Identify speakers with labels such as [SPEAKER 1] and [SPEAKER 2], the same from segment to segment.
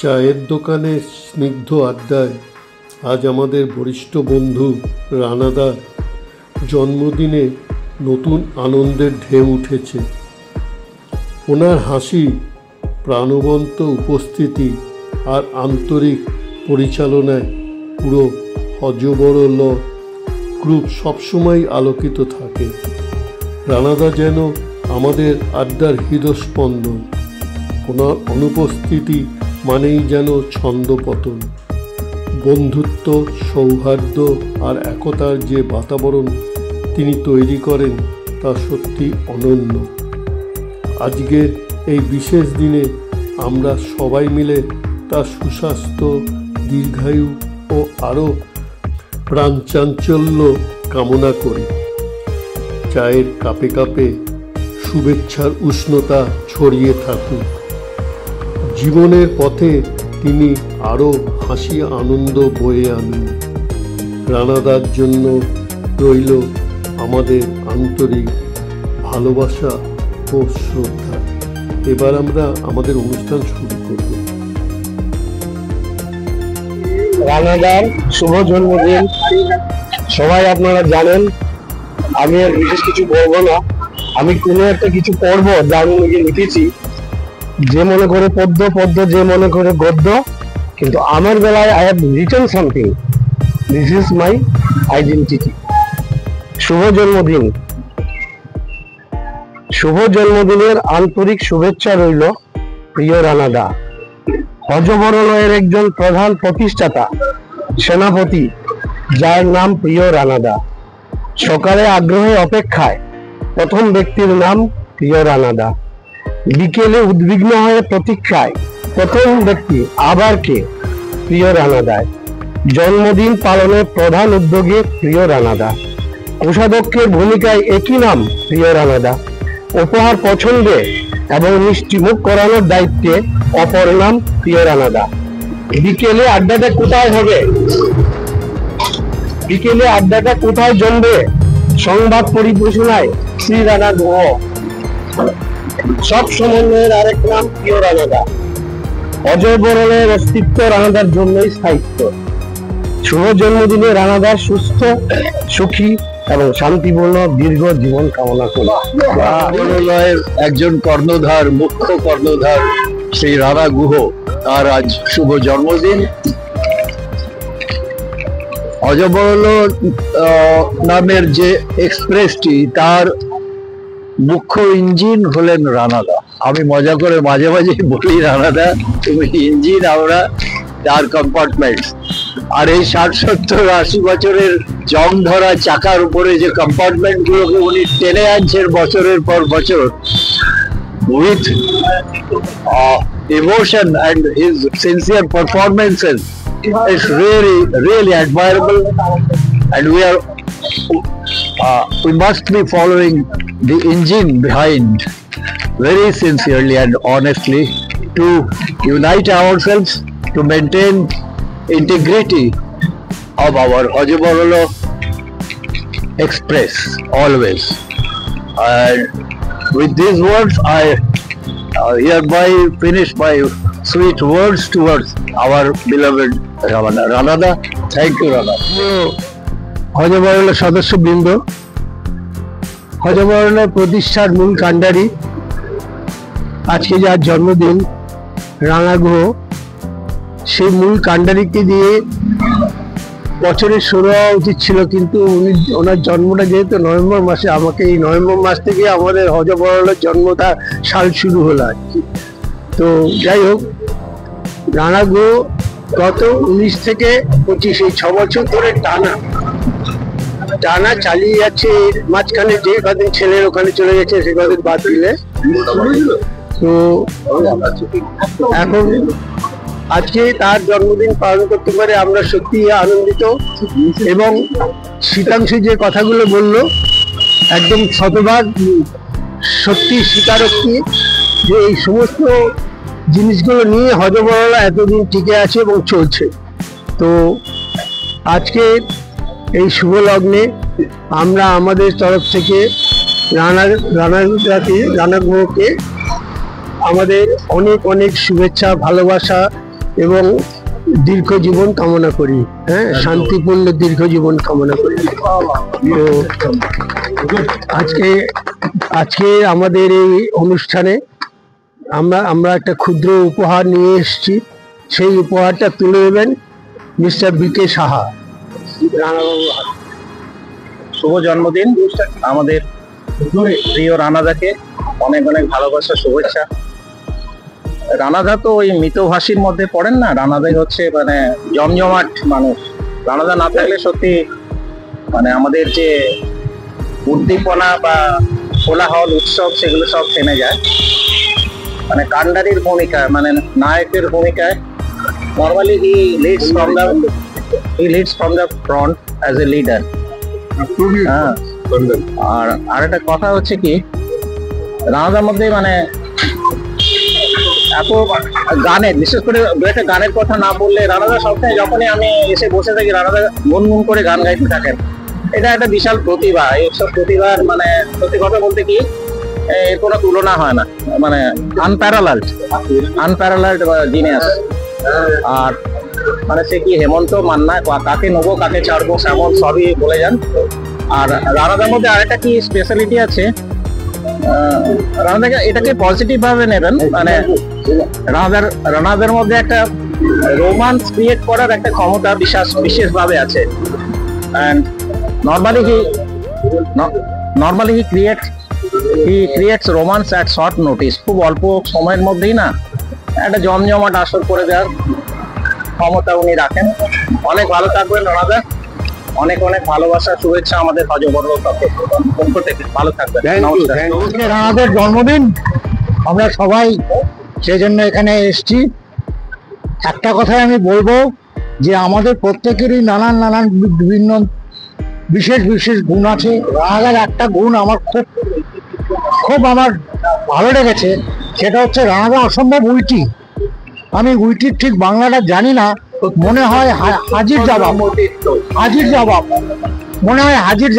[SPEAKER 1] চায়ের দোকানে স্নিগ্ধ আড্ডায় আজ আমাদের বরিষ্ঠ বন্ধু রানাদার জন্মদিনে নতুন আনন্দের ঢেউ উঠেছে। ওনার হাসি, প্রাণবন্ত উপস্থিতি আর আন্তরিক পরিচালনায় পুরো হজবরল গ্রুপ সবসময় আলোকিত থাকে। রানাদা যেন আমাদের আড্ডার হৃদস্পন্দন। ওনার অনুপস্থিতি মানেই যেন ছন্দপতন। বন্ধুত্ব, সৌহার্দ্য আর একতার যে বাতাবরণ তিনি তৈরি করেন তা সত্যি অনন্য। আজকের এই বিশেষ দিনে আমরা সবাই মিলে তার সুস্বাস্থ্য, দীর্ঘায়ু ও আরও প্রাণচাঞ্চল্য কামনা করি। চায়ের কাপে কাপে শুভেচ্ছার উষ্ণতা ছড়িয়ে থাকুক। জীবনের পথে তিনি আরও হাসি আনন্দ বয়ে আনুন। রানাদার জন্য রইল আমাদের আন্তরিক ভালোবাসা ও শ্রদ্ধা। এবার আমরা আমাদের অনুষ্ঠান শুরু করব।
[SPEAKER 2] রানাদার শুভ জন্মদিন। সবাই আপনারা জানেন, আমি আর বিশেষ কিছু বলবো না। আমি কোনো একটা কিছু পড়বো যা আমি নিজে লিখেছি, যে মনে করে পদ্য পদ্য, যে মনে করে গদ্য। কিন্তু আমার বেলায় I have written something. This is my identity. শুভ জন্মদিন। শুভ জন্মদিনের আন্তরিক শুভেচ্ছা রইল প্রিয় রানাদা। হজবরলয়ের একজন প্রধান প্রতিষ্ঠাতা, সেনাপতি, যার নাম প্রিয় রানাদা। সকালে আগ্রহে অপেক্ষায় প্রথম ব্যক্তির নাম প্রিয় রানাদা। বিকেলে উদ্বিগ্ন হয়ে প্রতীক্ষায় প্রথম ব্যক্তি আবার কে? প্রিয় রানাদায়। জন্মদিন পালনের প্রধান উদ্যোগে প্রিয় রানাদা। কোষাধ্যক্ষের ভূমিকায় একই নাম প্রিয় রানাদা। উপহার পছন্দে এবং মিষ্টিমুখ করানোর দায়িত্বে অপর নাম প্রিয় রানাদা। বিকেলে আড্ডাটা কোথায় হবে? বিকেলে আড্ডাটা কোথায় জমবে? সংবাদ পরিবেশনায় শ্রী রানা গুহ। সব সমন্বয়ের আরেক নাম প্রিয় রানাদা। অজয় বরলের অস্তিত্ব রানাদার জন্যই স্থায়িত্ব। শুভ জন্মদিনে রানাদার সুস্থ, সুখী এবং শান্তিপূর্ণ দীর্ঘ জীবন কামনা করি।
[SPEAKER 3] বরলয়ের একজন কর্ণধার, মুখ্য কর্ণধার শ্রী রানা গুহ, তার আজ শুভ জন্মদিন। অজবরল নামের যে এক্সপ্রেসটি, তার মুখ্য ইঞ্জিন হলেন রানাদা। আমি মজা করে মাঝে মাঝে বলি, রানাদা তুমি ইঞ্জিন, আমরা তার কম্পার্টমেন্ট। আর এই 60-70-80 বছরের জং ধরা চাকার উপরে যে কম্পার্টমেন্ট গুলোকে উনি টেনে আনছেন বছরের পর বছর, with emotion and his sincere performances, is really admirable, and we must be following the engine behind very sincerely and honestly to unite ourselves to maintain integrity of our Hojborolo Express always. And with these words, I hereby finish my sweet words towards our beloved Ranada. Thank you, Rana.
[SPEAKER 2] হজবরল সদস্যবৃন্দ, হজবরল প্রতিষ্ঠার মূল কাণ্ডারি, আজকে যার জন্মদিন রানা গুহ, সেই মূল কাণ্ডারিকে দিয়ে বছরের শুরু হওয়া উচিত ছিল, কিন্তু ওনার জন্মটা যেহেতু নভেম্বর মাসে, আমাকে এই নভেম্বর মাস থেকে আমাদের হজবরলের জন্মটা সাল শুরু হলো আর কি। তো যাই হোক, রানা গুহ গত 19 থেকে 25 এই 6 বছর ধরে টানা চালিয়ে যাচ্ছে। মাঝখানে যে কদিন ছেলের ওখানে চলে গেছে, সে কদিন বাদ দিলে। তো এখন আজকে তার জন্মদিন পালন করতে পারে আমরা সত্যি আনন্দিত। এবং শীতাংশু যে কথাগুলো বললো, একদম শতভাগ সত্যি স্বীকারোক্তি যে এই সমস্ত জিনিসগুলো নিয়ে হজবরলা এতদিন টিকে আছে এবং চলছে। তো আজকে এই শুভ লগ্নে আমরা আমাদের তরফ থেকে রানা গুহকে আমাদের অনেক অনেক শুভেচ্ছা, ভালোবাসা এবং দীর্ঘ জীবন কামনা করি। হ্যাঁ, শান্তিপূর্ণ দীর্ঘ জীবন কামনা করি। তো আজকে আমাদের এই অনুষ্ঠানে আমরা একটা ক্ষুদ্র উপহার নিয়ে এসেছি। সেই উপহারটা তুলে দেবেন মিস্টার বিকে সাহা।
[SPEAKER 4] শুভ জন্মদিন আমাদের প্রিয় রানাদাকে, অনেক অনেক ভালোবাসা, শুভেচ্ছা। রানাদা তো ওই মিতভাষীর মধ্যে পড়েন না, রানাদাই হচ্ছে মানে জমজমাট মানুষ। রানাদা না থাকলে সত্যি মানে আমাদের যে উদ্দীপনা বা কোলাহল উৎসব সেগুলো সব থেমে যায়। মানে কান্ডারির ভূমিকায়, মানে নায়কের ভূমিকায় normally he leads from the front as a leader. হ্যাঁ, আর একটা কথা হচ্ছে কি, রানাদার মধ্যে মানে এত গানের, বিশেষ করে দু একটা গানের কথা না বললে রানাদা সবসময় যখনই আমি এসে বসে থাকি রানাদা গুনগুন করে গান গাইতে থাকেন। এটা একটা বিশাল প্রতিভা। এইসব প্রতিভার মানে সত্যি কথা বলতে কি এর কোনো তুলনা হয় না, মানে আনপ্যারালালড জিনিয়াস। আর মানে সে কি হেমন্ত মান্না, কাকে নেবো কাকে ছাড়বো এমন সবই বলে যান। আর রানাদার মধ্যে আরেকটা কি স্পেশালিটি আছে, রানাদাকে এটাকে পজিটিভ ভাবে নেবেন। মানে রানাদার মধ্যে একটা রোমান্স ক্রিয়েট করার একটা ক্ষমতা বিশেষ ভাবে আছে। And normally he creates romance at short notice. খুব অল্প সময়ের মধ্যেই না একটা জমজমাট আসর করে দেওয়ার ক্ষমতা উনি রাখেন। অনেক ভালো থাকবেন রানাদা, অনেক অনেক ভালোবাসা, শুভেচ্ছা আমাদের হজবরল পক্ষ থেকে। ভালো থাকবেন।
[SPEAKER 3] রানাদের জন্মদিন, আমরা সবাই সেজন্য এখানে এসেছি। একটা কথাই আমি বলবো যে আমাদের প্রত্যেকেরই নানান বিভিন্ন বিশেষ গুণ আছে। রানাদার একটা গুণ আমার খুব আমার ভালো লেগেছে, সেটা হচ্ছে রানাদা অসম্ভব উইটি। আমি উইটির ঠিক বাংলাটা জানি না, মনে হয় হাজির জবাব মনে হয় হাজির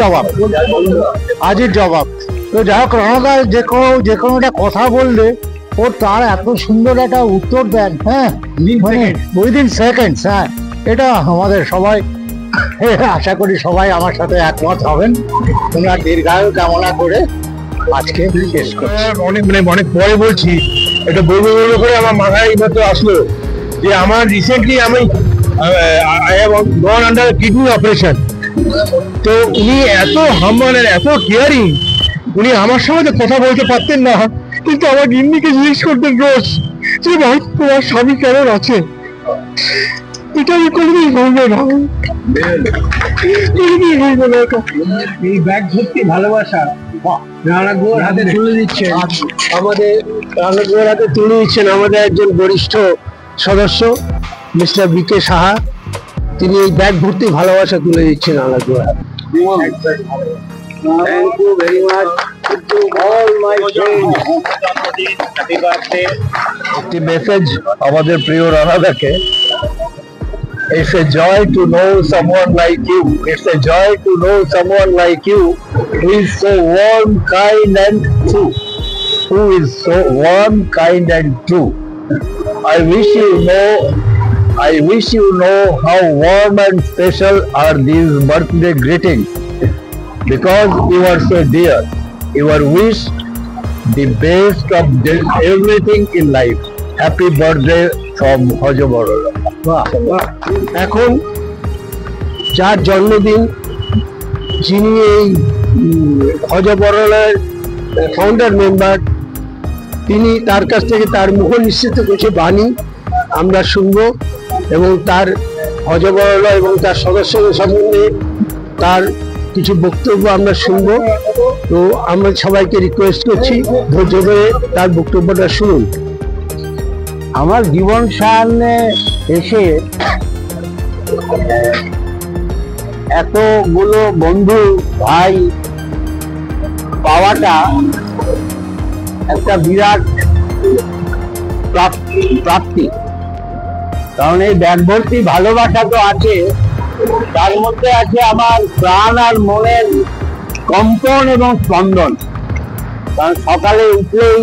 [SPEAKER 3] জবাব। তো যাই হোক, রানাদা যে কোনো একটা কথা বললে ও তার এত সুন্দর একটা উত্তর দেন। হ্যাঁ, উইদিন সেকেন্ডস। হ্যাঁ, এটা আমাদের সবাই, আশা করি সবাই আমার সাথে একমত হবেন। ওনার দীর্ঘায়ু কামনা করে আজকে শেষ করছি।
[SPEAKER 2] অনেক পরে বলছি, এটা বলবো করে আমার মাথায় মতো আসলো যে আমার রিসেন্টলি আমি গন আন্ডার কিডনি অপারেশন। তো উনি এত হাম্বল আর এত কেয়ারিং, উনি আমার সঙ্গে কথা বলতে পারতেন না, কিন্তু আমার গিন্নিকে জিজ্ঞেস করতেন রোজ যে ভাই তোমার স্বামী কেমন আছে। এটা আমি কোনোদিন বলবো না, এই ব্যাগ ভর্তি ভালোবাসা রানাগুয়ার হাতে তুলে দিচ্ছেন আমাদের একজন বরিষ্ঠ সদস্য মিস্টার বিকে সাহা। তিনি এই ব্যাগ ভর্তি ভালোবাসা তুলে দিচ্ছেন রানাগুয়ার হাতে। Thank you very much to all my friends.
[SPEAKER 4] Happy birthday.
[SPEAKER 3] একটি মেসেজ আমাদের প্রিয় রানাদাকে। It's a joy to know someone like you. It's a joy to know someone like you who is so warm, kind and true. I wish you know how warm and special are these birthday greetings. Because you are so dear, you are wished the best of everything in life. Happy birthday from হজবরল।
[SPEAKER 2] এখন যার জন্মদিন, যিনি এই হজবরলের founder member, তিনি তার কাছ থেকে তার মুখ নিঃসৃত কিছু বাণী আমরা শুনবো এবং তার হজবরল এবং তার সদস্যদের সম্বন্ধে তার কিছু বক্তব্য আমরা শুনবো। তো আমরা সবাইকে রিকোয়েস্ট করছি ধৈর্য ধরে তার বক্তব্যটা শুনুন।
[SPEAKER 3] আমার জীবন সামনে এসে এতগুলো বন্ধু ভাই পাওয়াটা একটা বিরাট প্রাপ্তি। কারণ এই ব্যাগ ভর্তি ভালোবাসা তো আছে, তার মধ্যে আছে আমার প্রাণ আর মনের কম্পন এবং স্পন্দন। কারণ সকালে উঠলেই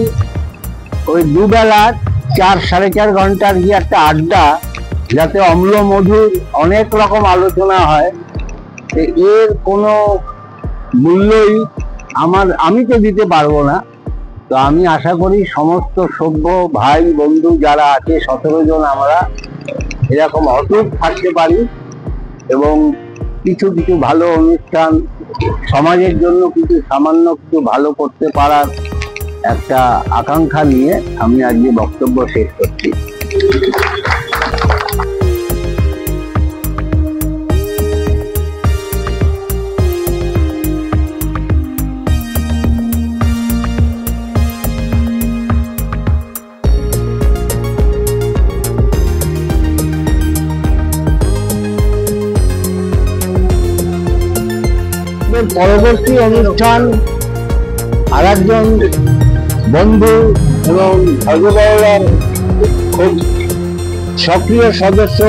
[SPEAKER 3] ওই দুবেলা 4-4.5 ঘন্টার কি একটা আড্ডা, যাতে অম্ল মধুর অনেক রকম আলোচনা হয়, এর কোনো মূল্যই আমি তো দিতে পারবো না। তো আমি আশা করি সমস্ত সভ্য ভাই বন্ধু যারা আছে 17 জন আমরা এরকম অটুট থাকতে পারি এবং কিছু কিছু ভালো অনুষ্ঠান সমাজের জন্য সামান্য কিছু ভালো করতে পারার একটা আকাঙ্ক্ষা নিয়ে আমি আজকে বক্তব্য শেষ করছি। পরবর্তী অনুষ্ঠান আরেকজন বন্ধু এবং ভজবরলার খুব সক্রিয় সদস্য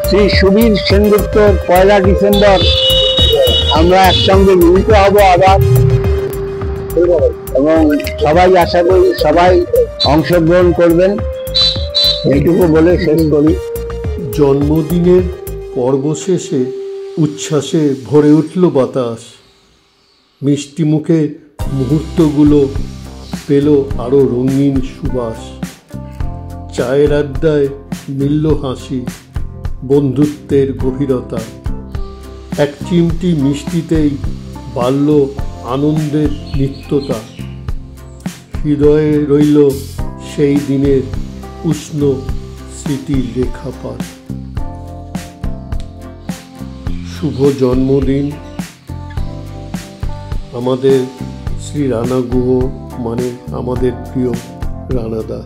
[SPEAKER 3] শ্রী সুবীর সেনগুপ্ত 1 ডিসেম্বর আমরা একসঙ্গে মিলিত হব আবার, এবং সবাই আশা করি সবাই অংশগ্রহণ করবেন। এইটুকু বলে শেষ করি।
[SPEAKER 1] জন্মদিনের পর্ব শেষে উচ্ছ্বাসে ভরে উঠল বাতাস। মিষ্টি মুখে মুহূর্তগুলো পেল আরো রঙিন সুবাস। চায়ের আড্ডায় মিলল হাসি, বন্ধুত্বের গভীরতা। এক চিমটি মিষ্টিতেই বাড়ল আনন্দের নিত্যতা। হৃদয়ে রইল সেই দিনের উষ্ণ স্মৃতির রেখাপাত। শুভ জন্মদিন আমাদের শ্রী রানা গুহ, মানে আমাদের প্রিয় রানাদা।